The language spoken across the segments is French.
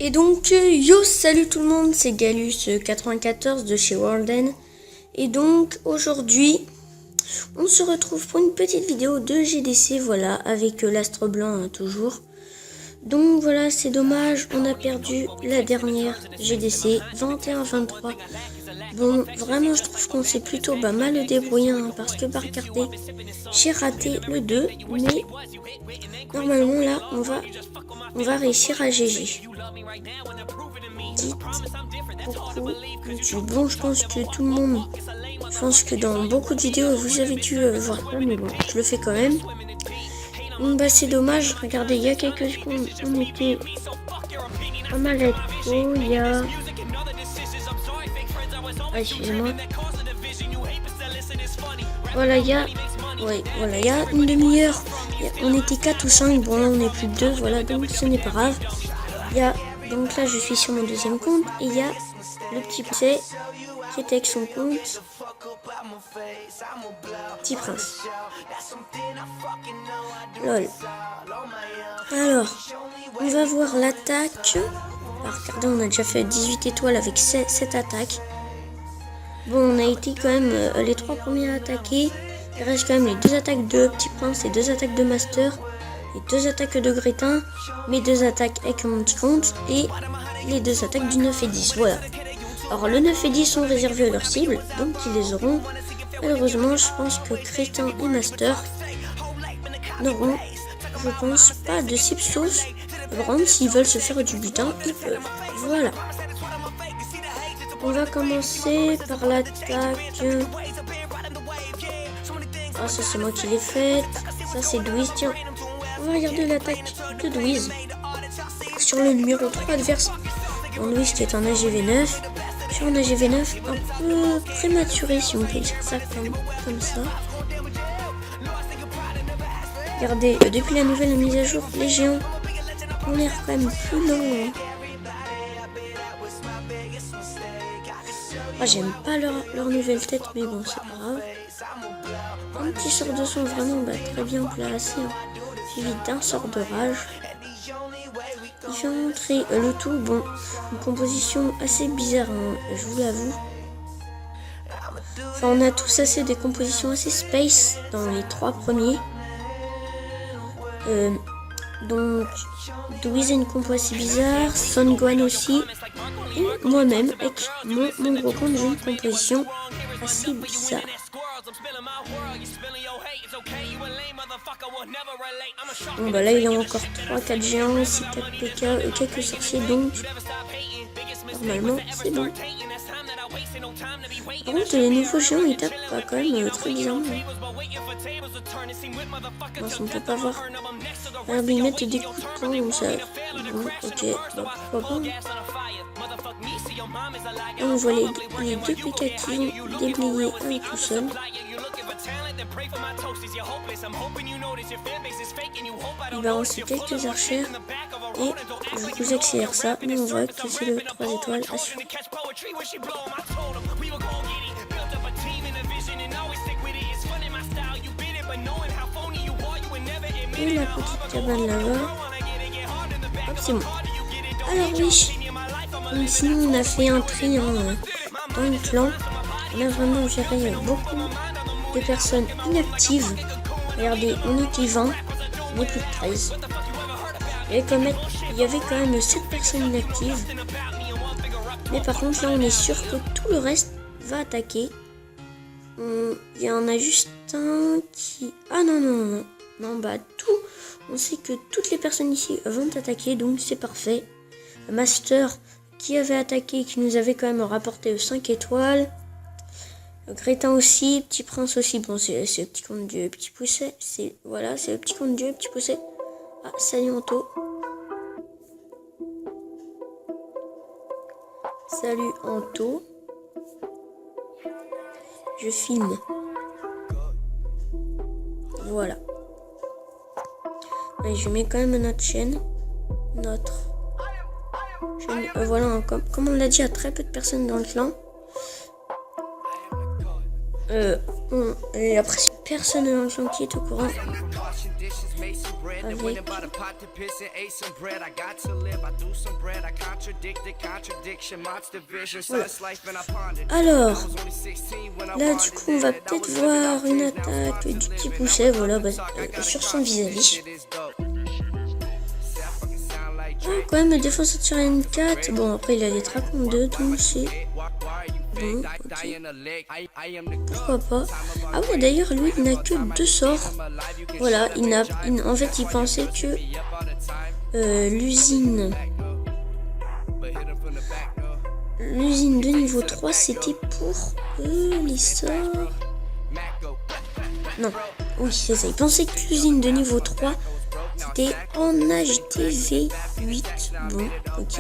Et donc, yo, salut tout le monde, c'est Galus94 de chez Worlden. Et donc, aujourd'hui, on se retrouve pour une petite vidéo de GDC, voilà, avec l'astre blanc toujours. Donc voilà, c'est dommage, on a perdu la dernière GDC, 21-23. Bon, vraiment, je trouve qu'on s'est plutôt mal débrouillé, hein, parce que regardez, j'ai raté le 2, mais normalement là, on va réussir à GG. Dites beaucoup YouTube. Bon, je pense que tout le monde, je pense que dans beaucoup de vidéos, vous avez dû voir ça, mais bon, je le fais quand même. Donc, c'est dommage, regardez, il y a quelques secondes, on était pas mal à trop, il y a... Ah, excusez-moi. Voilà, il y a... Ouais, voilà, il y a une demi-heure, on était 4 ou 5, bon là on est plus de 2, voilà, donc ce n'est pas grave. Il y a... Donc là, je suis sur mon deuxième compte, et il y a le petit poussé qui était avec son compte. Petit prince. Lol. Alors, on va voir l'attaque. Regardez, on a déjà fait 18 étoiles avec 7 attaques. Bon, on a été quand même les 3 premiers à attaquer. Il reste quand même les 2 attaques de Petit Prince et 2 attaques de Master. Les 2 attaques de Grétin, mes 2 attaques avec mon petit compte et les 2 attaques du 9 et 10. Voilà. Alors le 9 et 10 sont réservés à leur cible, donc ils les auront. Malheureusement, je pense que Grétin et Master n'auront, je pense, pas de cible sauce. Vraiment, s'ils veulent se faire du butin, ils peuvent. Voilà. On va commencer par l'attaque. Ah, ça c'est moi qui l'ai faite. Ça c'est Dweez. Tiens, on va regarder l'attaque de Dweez sur le numéro 3 adverse. Dweez qui est un AGV9. Sur un AGV9 un peu prématuré, si on peut dire ça comme ça. Regardez, depuis la nouvelle mise à jour, les géants ont l'air quand même plus longs. Ah, j'aime pas leur nouvelle tête, mais bon, c'est pas grave. Un petit sort de son vraiment très bien placé, hein, suivi d'un sort de rage. Il va montrer le tout, bon, une composition assez bizarre, hein, je vous l'avoue. Enfin, on a tous assez des compositions assez space dans les 3 premiers. Donc, Dweez a une compo assez bizarre, Son Gohan aussi. Et moi-même, avec mon gros compte, j'ai une composition assez bizarre. Bon là il y a encore 3-4 géants, 6-4 PK et quelques sorciers, donc normalement c'est bon. Par contre les nouveaux géants ils tapent pas quand même très bizarrement. Bon, on peut pas voir. Alors ils mettent des coups de poing comme ça. Bon ok, pourquoi pas. Là, on voit les 2 PK qui vont déblayer un tout seul. Il va lancer quelques archères et je vous accélère ça, mais on voit que c'est le 3 étoiles assuré. Et la petite cabane là-bas. Hop, c'est bon. Alors oui, sinon on a fait un tri dans le clan. On a vraiment géré beaucoup de personnes inactives. Regardez, on était 20, on est plus de 13. Il y avait quand même 7 personnes inactives. Mais par contre là on est sûr que tout le reste va attaquer. Il y en a juste un qui... Ah non, tout. On sait que toutes les personnes ici vont attaquer, donc c'est parfait. Master qui avait attaqué, qui nous avait quand même rapporté 5 étoiles. Grétin aussi, Petit Prince aussi. Bon, c'est le petit compte du petit poussé. Voilà, c'est le petit compte du petit poussé. Ah, salut Anto. Salut Anto. Je filme. Voilà. Allez, je mets quand même notre chaîne. Voilà, comme on l'a dit, il y a très peu de personnes dans le clan. Et après, personne dans le clan qui est au courant. Avec... Voilà. Alors, là du coup on va peut-être voir une attaque du petit pousset, voilà, sur son vis-à-vis. Quand même, défense à tirer N4. Bon, après il a les trappes en 2, donc c'est bon, ok. Pourquoi pas. Ah ouais, d'ailleurs lui il n'a que 2 sorts. Voilà, en fait il pensait que l'usine de niveau 3 c'était pour les sorts. Non, oui c'est ça, il pensait que l'usine de niveau 3 c'était en HDV 8. Bon, ok.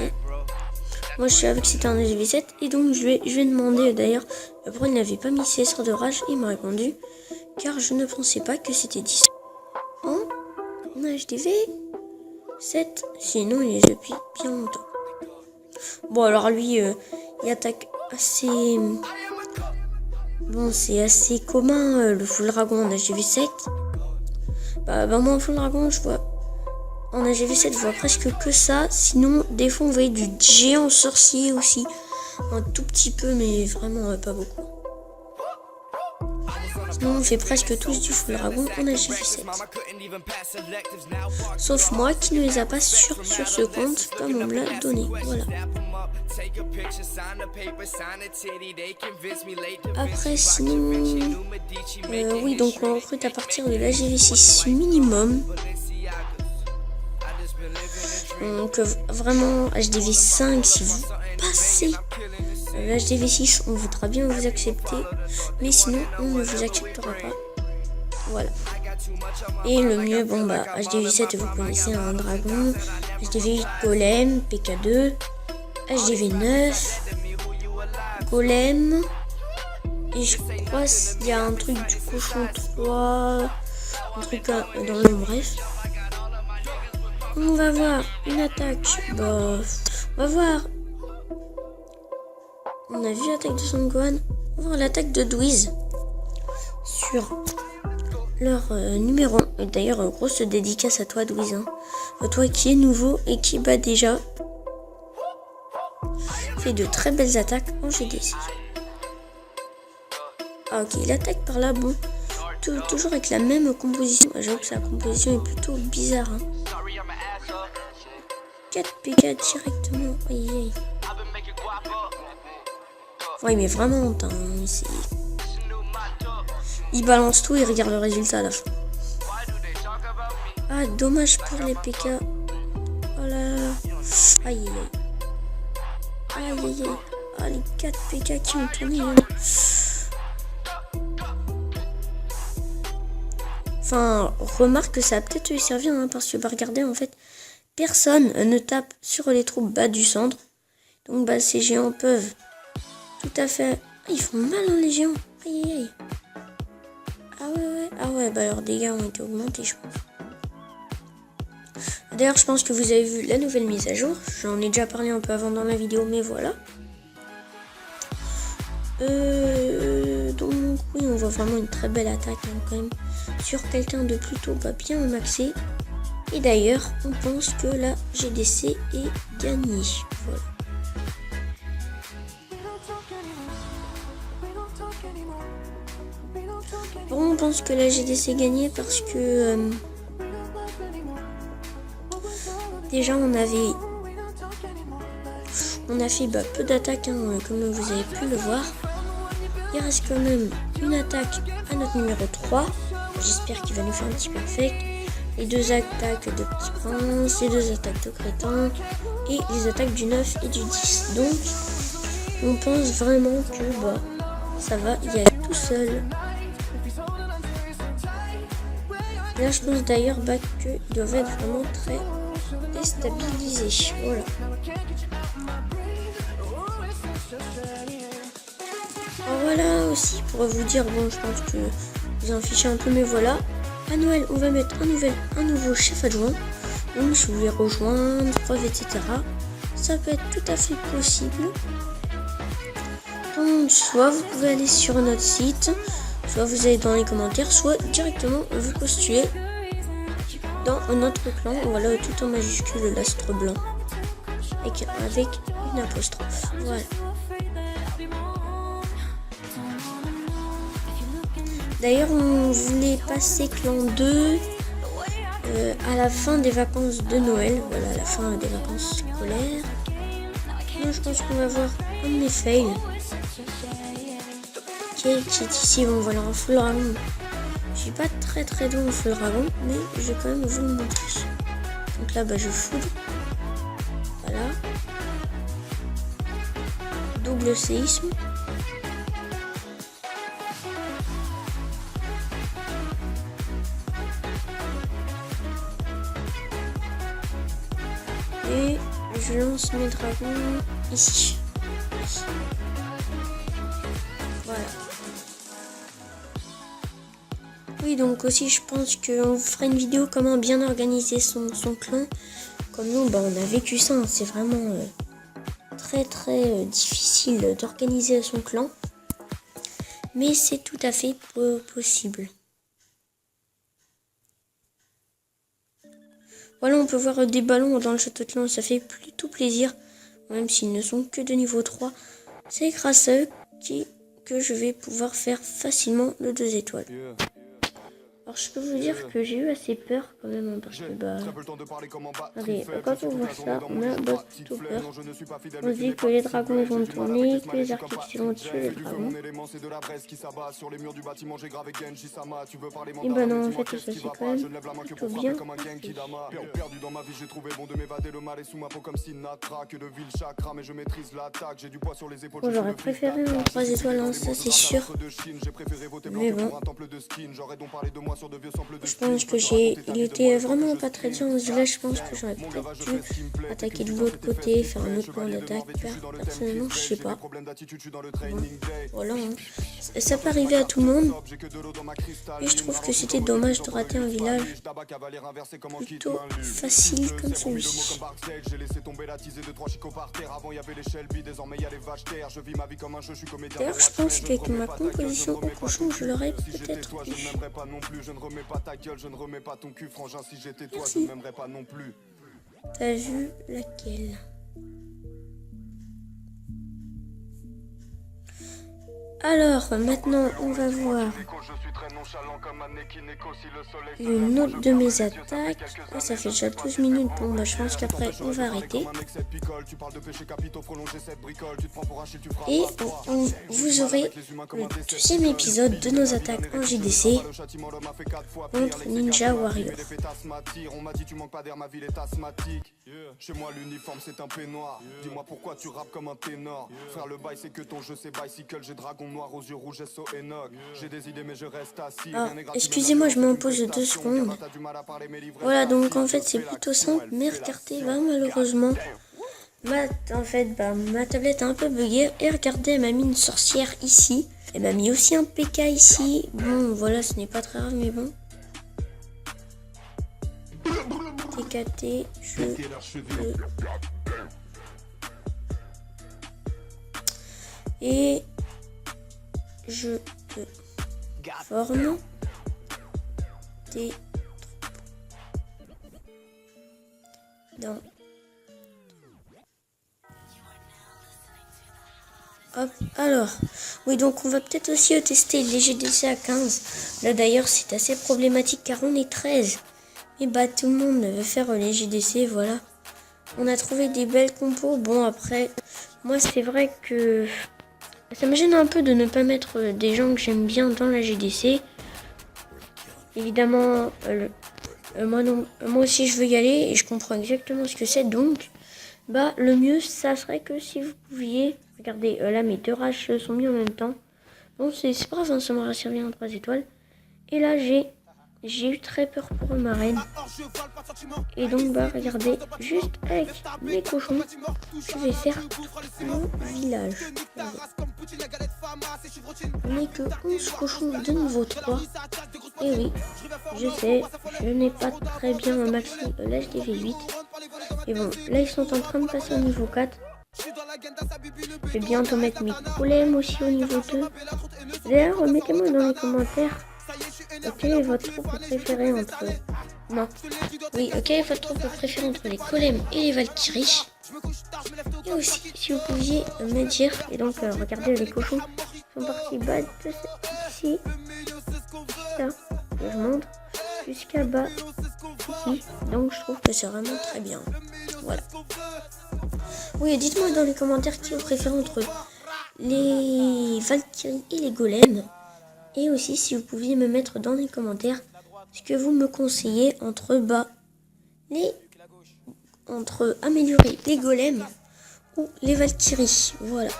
Moi je savais que c'était en HDV 7 et donc je lui ai demandé d'ailleurs pourquoi il n'avait pas mis ses sorts de rage. Il m'a répondu car je ne pensais pas que c'était 10 en HDV 7. Sinon il est depuis bien longtemps. Bon alors lui il attaque assez... Bon c'est assez commun le full dragon en HDV 7. Bah moi en full dragon je vois... En HDV7 je vois presque que ça. Sinon des fois on voyait du géant sorcier aussi. Un tout petit peu mais vraiment pas beaucoup. Sinon on fait presque tous du full dragon en HDV7. Sauf moi qui ne les a pas sur ce compte comme on me l'a donné. Voilà. Après sinon... oui donc on recrute à partir de l'HDV6 minimum. Donc vraiment HDV5 si vous passez l'HDV6 on voudra bien vous accepter, mais sinon on ne vous acceptera pas. Voilà. Et le mieux, bon bah HDV7 vous connaissez un dragon, HDV8 golem, PK2, HDV9 golem, et je crois qu'il y a un truc du cochon 3, un truc dans le bref. On va voir une attaque. Bah, on va voir. On a vu l'attaque de Son Gohan. On va voir l'attaque de Dwiz sur leur numéro 1. Et d'ailleurs, grosse dédicace à toi, Dwiz. Hein. À toi qui est nouveau et qui bat déjà. Fait de très belles attaques en GDC. Ah, ok, il attaque par là. Bon, toujours avec la même composition. J'avoue que sa composition est plutôt bizarre. Hein. 4 PK directement. Aïe aïe. Ouais mais vraiment il balance tout et regarde le résultat à la fin. Ah dommage pour les PK. Oh là là. Aïe aïe aïe. Aïe aïe aïe. Ah les 4 PK qui ont tourné. Hein. Enfin remarque que ça a peut-être lui servir hein, parce que bah regardez en fait. Personne ne tape sur les troupes bas du centre. Donc bah ces géants peuvent tout à fait... Ah, ils font mal hein, les géants. Aïe aïe aïe. Ah ouais bah leurs dégâts ont été augmentés je pense. D'ailleurs je pense que vous avez vu la nouvelle mise à jour. J'en ai déjà parlé un peu avant dans la vidéo mais voilà. Donc oui on voit vraiment une très belle attaque hein, quand même. Sur quelqu'un de plutôt bien maxé. Et d'ailleurs, on pense que la GDC est gagnée. Voilà. Bon, on pense que la GDC est gagnée parce que déjà on a fait peu d'attaques hein, comme vous avez pu le voir. Il reste quand même une attaque à notre numéro 3. J'espère qu'il va nous faire un petit perfect. Les 2 attaques de Petit Prince, les 2 attaques de Crétin et les attaques du 9 et du 10. Donc, on pense vraiment que ça va y aller tout seul. Là, je pense d'ailleurs qu'ils doivent être vraiment très déstabilisés. Voilà. Alors voilà aussi pour vous dire, bon, je pense que vous en fichez un peu, mais voilà. À Noël, on va mettre un nouveau chef adjoint. Donc, si vous voulez rejoindre, preuve, etc., ça peut être tout à fait possible. Donc, soit vous pouvez aller sur notre site, soit vous allez dans les commentaires, soit directement vous postulez dans notre clan. Voilà, tout en majuscule l'astre blanc avec une apostrophe. Voilà. D'ailleurs, on voulait passer clan 2 à la fin des vacances de Noël. Voilà, à la fin des vacances scolaires. Moi, je pense qu'on va voir un de mes fails. Qui est ici. Bon, voilà, un full dragon. Je suis pas très bon en full dragon, mais je vais quand même vous le montrer. Donc là, je foudre. Voilà. Double séisme. Et je lance mes dragons ici. Voilà. Oui, donc aussi je pense qu'on fera une vidéo comment bien organiser son clan. Comme nous, on a vécu ça. C'est vraiment très difficile d'organiser son clan. Mais c'est tout à fait possible. Voilà, on peut voir des ballons dans le château de clan, ça fait plutôt plaisir, même s'ils ne sont que de niveau 3. C'est grâce à eux que je vais pouvoir faire facilement le 2 étoiles. Alors je peux vous dire que j'ai eu assez peur quand même, parce que regardez, quand on voit ça, on a plutôt peur. On se dit que les dragons vont tourner, que les artificiels vont tuer les dragons. Et non, en fait ça c'est quand même plutôt bien. Bon, j'aurais préféré un 3 étoiles, hein, ça c'est sûr. Mais bon. Je pense que il était vraiment pas très bien dans ce village. Je pense que j'aurais peut-être dû attaquer de l'autre côté, faire un autre plan d'attaque. Personnellement, je sais pas. Bon, voilà, hein. Ça peut arriver à tout le monde. Et je trouve que c'était dommage de rater un village plutôt facile comme celui-ci. D'ailleurs, je pense qu'avec ma composition au cochon, je l'aurais peut-être eu. Je ne remets pas ta gueule, je ne remets pas ton cul, frangin. Si j'étais toi, Merci. je ne m'aimerais pas non plus. T'as vu laquelle? Alors, maintenant, on va voir une autre de mes attaques. Ah, ça fait déjà 12 minutes. Bon, je pense qu'après, on va arrêter. Et vous aurez le deuxième épisode de nos attaques en JDC contre Ninja Warrior. Chez moi l'uniforme c'est un peignoir. Dis-moi pourquoi tu rappes comme un ténor. Frère, le bail c'est que ton jeu c'est bicycle. J'ai dragon noir aux yeux rouges SO Enoch. J'ai des idées mais je reste assis. Ah, excusez-moi, je m'en pose 2 secondes. Voilà, donc en fait c'est plutôt simple. Mais regardez, malheureusement ma tablette a un peu bugué. Et regardez, elle m'a mis une sorcière ici. Elle m'a mis aussi un PK ici. Bon, voilà, ce n'est pas très grave, mais bon. TKT, et je te forme tes dans. Hop, alors, oui, donc on va peut-être aussi tester les GDC à 15. Là d'ailleurs c'est assez problématique car on est 13. Et tout le monde veut faire les GDC, voilà. On a trouvé des belles compos. Bon, après, moi c'est vrai que ça me gêne un peu de ne pas mettre des gens que j'aime bien dans la GDC. Évidemment, moi aussi je veux y aller et je comprends exactement ce que c'est. Donc, le mieux, ça serait que si vous pouviez... Regardez, là mes 2 rages sont mis en même temps. Bon, c'est pas grave, hein, ça m'aura servi en 3 étoiles. Et là, j'ai eu très peur pour ma reine. Et donc, regardez, juste avec mes cochons, je vais faire tout mon village. On n'est que 11 cochons de niveau 3. Et oui, je sais, je n'ai pas très bien un maxi l'HDV 8. Et bon, là ils sont en train de passer au niveau 4. Je vais bientôt mettre mes problèmes aussi au niveau 2. D'ailleurs, mettez-moi dans les commentaires quel est votre troupe préféré entre... Non. Oui, quel est votre troupe préféré entre les golems et les Valkyries? Et aussi, si vous pouviez me dire... Et donc, regardez, les cochons sont partis bas ici. Ça, je montre. Jusqu'à bas ici. Donc, je trouve que c'est vraiment très bien. Voilà. Oui, dites-moi dans les commentaires qui vous préférez entre les Valkyries et les golems. Et aussi, si vous pouviez me mettre dans les commentaires ce que vous me conseillez entre améliorer les golems ou les Valkyries. Voilà.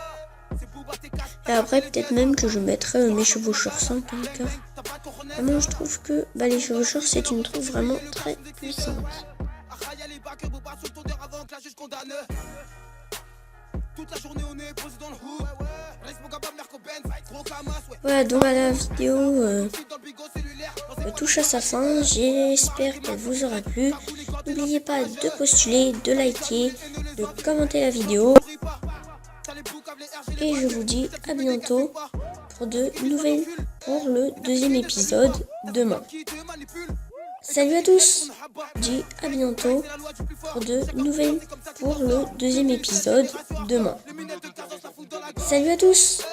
Et après, peut-être même que je mettrai mes chevaucheurs 5 car vraiment, je trouve que les chevaucheurs, c'est une troupe vraiment très puissante. Voilà, donc la vidéo touche à sa fin. J'espère qu'elle vous aura plu. N'oubliez pas de postuler, de liker, de commenter la vidéo. Et je vous dis à bientôt pour le deuxième épisode demain. Salut à tous. Je dis à bientôt pour le deuxième épisode demain. Salut à tous.